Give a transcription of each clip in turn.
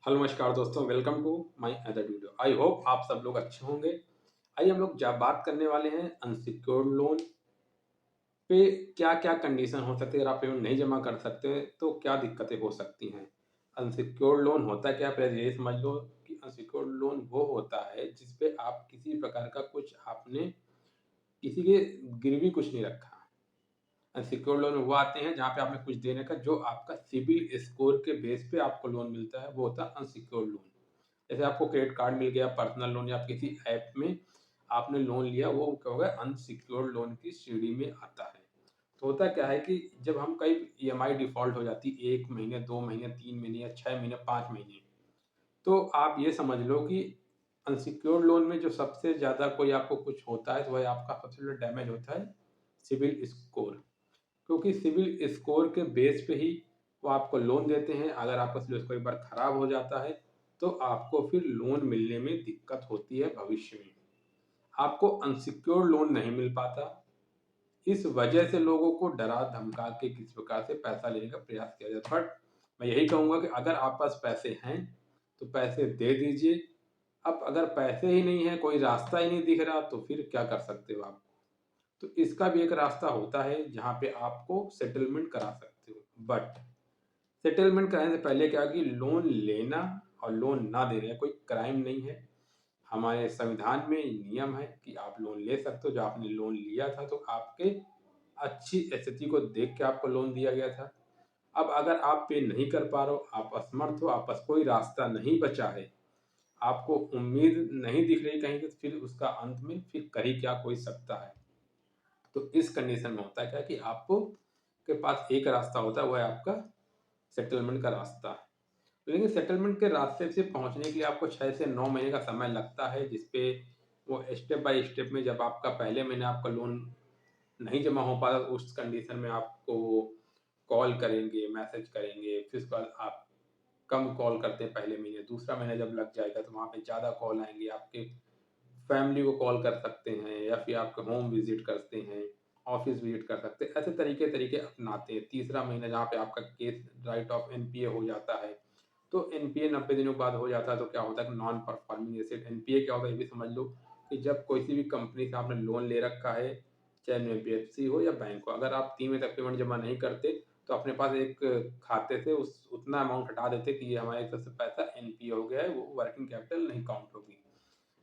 Hello नमस्कार दोस्तों, welcome to my other video. I hope आप सब लोग अच्छे होंगे। आइए हम लोग बात करने वाले हैं अनसिक्योर्ड लोन पे। क्या क्या कंडीशन हो सकती है, अगर आप पेमेंट नहीं जमा कर सकते तो क्या दिक्कतें हो सकती हैं। अनसिक्योर्ड लोन होता क्या है, पहले ये समझ लो कि अनसिक्योर्ड लोन वो होता है जिसपे आप किसी प्रकार का कुछ आपने किसी के गिरवी कुछ नहीं रखा। अनसिक्योर्ड लोन वो आते हैं जहाँ पे आपने कुछ देने का, जो आपका सिबिल स्कोर के बेस पे आपको लोन मिलता है, वो होता है अनसिक्योर्ड लोन। जैसे आपको क्रेडिट कार्ड मिल गया, पर्सनल लोन, या किसी ऐप में आपने लोन लिया, वो क्या होगा, अनसिक्योर्ड लोन की श्रेणी में आता है। तो होता क्या है कि जब हम कई ईएमआई डिफ़ॉल्ट हो जाती है 1 महीने, 2 महीने, 3 महीने या 6 महीने, 5 महीने, तो आप ये समझ लो कि अनसिक्योर्ड लोन में जो सबसे ज़्यादा कोई आपको कुछ होता है, तो वह आपका सबसे बड़ा डैमेज होता है सिबिल स्कोर। क्योंकि सिबिल स्कोर के बेस पे ही वो आपको लोन देते हैं। अगर आपका सिबिल स्कोर एक बार खराब हो जाता है, तो आपको फिर लोन मिलने में दिक्कत होती है भविष्य में। आपको अनसिक्योर्ड लोन नहीं मिल पाता। इस वजह से लोगों को डरा धमका के किसी प्रकार से पैसा लेने का प्रयास किया जाता है। बट मैं यही कहूँगा कि अगर आप पास पैसे हैं, तो पैसे दे दीजिए। अब अगर पैसे ही नहीं है, कोई रास्ता ही नहीं दिख रहा, तो फिर क्या कर सकते हो आप? तो इसका भी एक रास्ता होता है जहाँ पे आपको सेटलमेंट करा सकते हो। बट सेटलमेंट कराने से पहले क्या, कि लोन लेना और लोन ना देना कोई क्राइम नहीं है। हमारे संविधान में नियम है कि आप लोन ले सकते हो। जो आपने लोन लिया था, तो आपके अच्छी स्थिति को देख के आपको लोन दिया गया था। अब अगर आप पे नहीं कर पा रहे हो, आप असमर्थ हो, आप पास कोई रास्ता नहीं बचा है, आपको उम्मीद नहीं दिख रही कहीं से, तो फिर उसका अंत में फिर कर ही क्या कोई सकता है। तो इस कंडीशन में होता है क्या, कि आपको के पास एक रास्ता होता है, वो है आपका सेटलमेंट का रास्ता। लेकिन सेटलमेंट के रास्ते से पहुंचने के लिए आपको 6 से 9 महीने का समय लगता है, जिसपे वो स्टेप बाय स्टेप में, जब आपका पहले महीने आपका लोन नहीं जमा हो पाता, तो उस कंडीशन में आपको कॉल करेंगे, मैसेज करेंगे। फिर उसके बाद आप कम कॉल करते हैं पहले महीने, दूसरा महीना जब लग जाएगा तो वहाँ पे ज़्यादा कॉल आएँगे। आपके फैमिली को कॉल कर सकते हैं, या फिर आपके होम विज़िट करते हैं, ऑफ़िस विज़िट कर सकते हैं। ऐसे तरीके-तरीके अपनाते हैं। तीसरा महीना जहाँ पे आपका केस राइट ऑफ एनपीए हो जाता है, तो एनपीए 90 दिनों के बाद हो जाता है, तो क्या होता है कि नॉन परफॉर्मिंग एसेट। एनपीए क्या होता है, ये भी समझ लो कि जब किसी भी कंपनी से आपने लोन ले रखा है, चाहे एनबीएफसी हो या बैंक हो, अगर आप 3 महीने तक पेमेंट जमा नहीं करते, तो अपने पास एक खाते से उस उतना अमाउंट हटा देते कि ये हमारी तरफ से पैसा एनपीए हो गया है, वो वर्किंग कैपिटल नहीं काउंट होगी।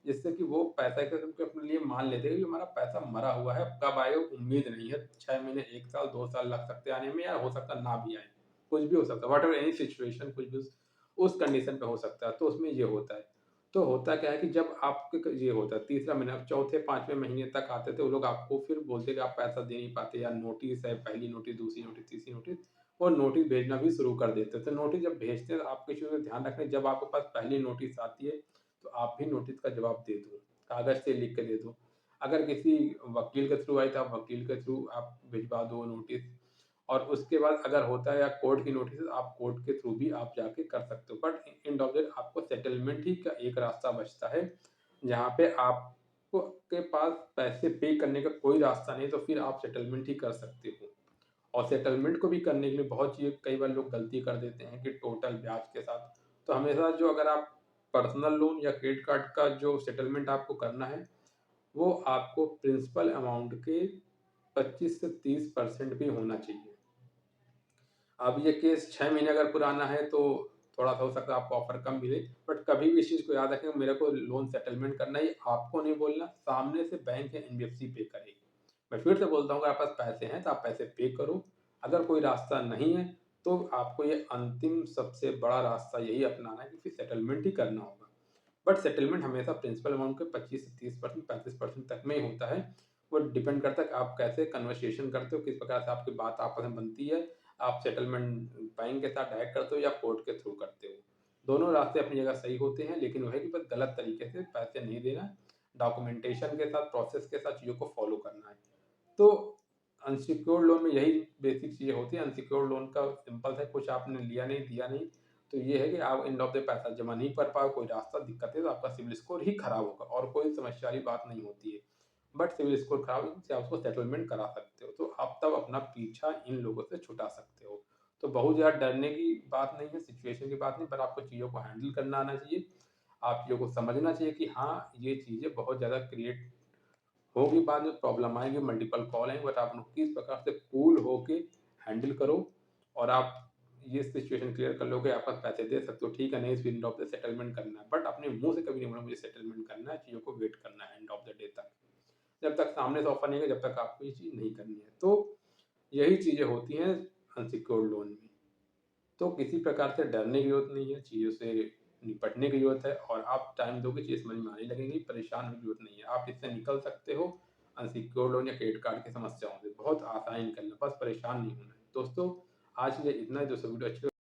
जिससे कि वो पैसा एक तरह से अपने लिए मान लेते हैं कि हमारा पैसा मरा हुआ है, कब आएगा उम्मीद नहीं है। 6 महीने, 1 साल, 2 साल लग सकते हैं आने में, या हो सकता है ना भी आए। कुछ भी हो सकता है, व्हाटएवर एनी सिचुएशन, कुछ भी उस कंडीशन पे हो सकता है, तो उसमें ये होता है। तो होता क्या है कि जब आपके ये होता है तीसरा महीना, अब चौथे, 5वें महीने तक आते थे, वो लोग आपको फिर बोलते कि आप पैसा दे नहीं पाते, या नोटिस है, पहली नोटिस, दूसरी नोटिस, तीसरी नोटिस, और नोटिस भेजना भी शुरू कर देते थे। नोटिस जब भेजते हैं, तो आप किसी को ध्यान रखें, जब आपके पास पहली नोटिस आती है, तो आप भी नोटिस का जवाब दे दो, कागज़ से लिख के दे दो। अगर किसी वकील के थ्रू आई, तो आप वकील के थ्रू आप भिजवा दो नोटिस। और उसके बाद अगर होता है या कोर्ट की नोटिस, आप कोर्ट के थ्रू भी आप जाके कर सकते हो। But end of the day आपको सेटलमेंट ही का एक रास्ता बचता है, जहाँ पे आपको के पास पैसे पे करने का कोई रास्ता नहीं, तो फिर आप सेटलमेंट ही कर सकते हो। और सेटलमेंट को भी करने के लिए बहुत चीज़ें, कई बार लोग गलती कर देते हैं कि टोटल ब्याज के साथ। तो हमेशा जो, अगर आप पर्सनल लोन या क्रेडिट कार्ड का जो सेटलमेंट आपको करना है, वो आपको प्रिंसिपल अमाउंट के 25 से 30% भी होना चाहिए। अब ये केस 6 महीने अगर पुराना है, तो थोड़ा-सा हो सकता है आपको ऑफ़र कम मिले। बट कभी भी इस चीज़ को याद रखें, मेरे को लोन सेटलमेंट करना है, ये आपको नहीं बोलना, सामने से बैंक या एनबीएफसी पे करेगी। मैं फिर से बोलता हूँ, अगर आपके पास पैसे हैं, तो आप पैसे पे करो। अगर कोई रास्ता नहीं है, तो आपको ये अंतिम सबसे बड़ा रास्ता यही अपनाना है कि फिर सेटलमेंट ही करना होगा। बट सेटलमेंट हमेशा प्रिंसिपल अमाउंट के 25 से 30%, 35% तक में ही होता है। वो डिपेंड करता है कि आप कैसे कन्वर्सेशन करते हो, किस प्रकार से आपकी बात आपस में बनती है। आप सेटलमेंट बैंक के साथ डायरेक्ट करते हो या कोर्ट के थ्रू करते हो। दोनों रास्ते अपनी जगह सही होते हैं, लेकिन वो है कि बस गलत तरीके से पैसे नहीं देना, डॉक्यूमेंटेशन के साथ, प्रोसेस के साथ चीज़ों को फॉलो करना है। तो अनसिक्योर्ड लोन में यही बेसिक चीज़ें होती हैं। अनसिक्योर्ड लोन का सिंपल है, कुछ आपने लिया नहीं, दिया नहीं, तो ये है कि आप एंड ऑफ द पैसा जमा नहीं कर पाओ, कोई रास्ता दिक्कत है, तो आपका सिविल स्कोर ही खराब होगा, और कोई समस्या वाली बात नहीं होती है। बट सिविल स्कोर खराब से आप उसको सेटलमेंट करा सकते हो, तो आप तब अपना पीछा इन लोगों से छुटा सकते हो। तो बहुत ज़्यादा डरने की बात नहीं है, सिचुएशन की बात नहीं, पर आपको चीज़ों को हैंडल करना आना चाहिए। आप चीज़ों को समझना चाहिए कि हाँ, ये चीज़ें बहुत ज़्यादा क्रिएट होगी, बाद में प्रॉब्लम आएगी, मल्टीपल कॉल आएँगे, बट आप उनको किस प्रकार से कूल होके हैंडल करो और आप ये सिचुएशन क्लियर कर लो कि आप पैसे दे सकते हो, ठीक है, नहीं इस एंड ऑफ द सेटलमेंट करना है, बट अपने मुँह से कभी नहीं बोलना मुझे सेटलमेंट करना है, चीज़ों को वेट करना है एंड ऑफ द डे तक। जब तक सामने से ऑफर नहीं है, जब तक आपको ये चीज़ नहीं करनी है। तो यही चीज़ें होती हैं अनसिक्योर्ड लोन में। तो किसी प्रकार से डरने की ज़रूरत नहीं है, चीज़ों से निपटने की ज़रूरत है और आप टाइम दोगे चीज़ समझ में आने लगेंगी, परेशान होने की ज़रूरत नहीं है। आप इससे निकल सकते हो अनसिक्योर्ड लोन या क्रेडिट कार्ड की समस्याओं से, बहुत आसानी निकलना, बस परेशान नहीं होना है। दोस्तों, आज के लिए इतना ही। दोस्तों वीडियो अच्छी